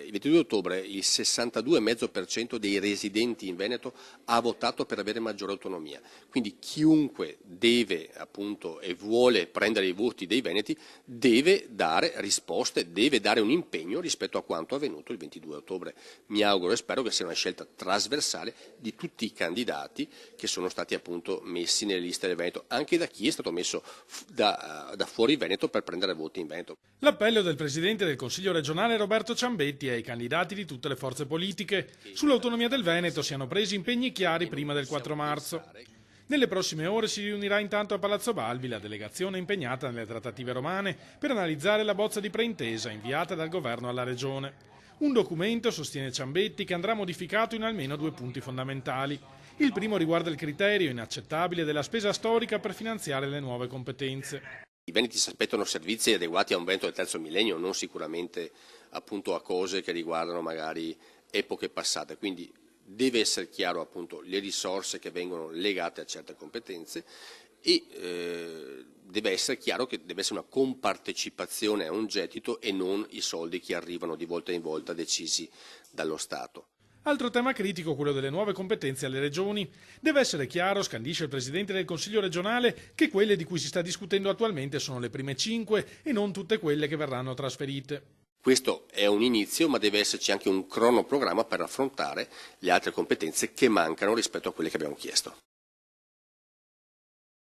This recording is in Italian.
Il 22 ottobre il 62,5% dei residenti in Veneto ha votato per avere maggiore autonomia, quindi chiunque deve appunto e vuole prendere i voti dei veneti deve dare risposte, deve dare un impegno rispetto a quanto avvenuto il 22 ottobre. Mi auguro e spero che sia una scelta trasversale di tutti i candidati che sono stati appunto messi nelle liste del Veneto, anche da chi è stato messo da fuori Veneto per prendere voti in Veneto. L'appello del Presidente del Consiglio regionale Roberto Ciambetti ai candidati di tutte le forze politiche. Sull'autonomia del Veneto siano presi impegni chiari prima del 4 marzo. Nelle prossime ore si riunirà intanto a Palazzo Balbi la delegazione impegnata nelle trattative romane per analizzare la bozza di preintesa inviata dal governo alla regione. Un documento, sostiene Ciambetti, che andrà modificato in almeno 2 punti fondamentali. Il primo riguarda il criterio inaccettabile della spesa storica per finanziare le nuove competenze. I veneti si aspettano servizi adeguati a un Veneto del terzo millennio, non sicuramente appunto a cose che riguardano magari epoche passate, quindi deve essere chiaro appunto le risorse che vengono legate a certe competenze e deve essere chiaro che deve essere una compartecipazione a un gettito e non i soldi che arrivano di volta in volta decisi dallo Stato. Altro tema critico, quello delle nuove competenze alle regioni. Deve essere chiaro, scandisce il Presidente del Consiglio regionale, che quelle di cui si sta discutendo attualmente sono le prime 5 e non tutte quelle che verranno trasferite. Questo è un inizio, ma deve esserci anche un cronoprogramma per affrontare le altre competenze che mancano rispetto a quelle che abbiamo chiesto.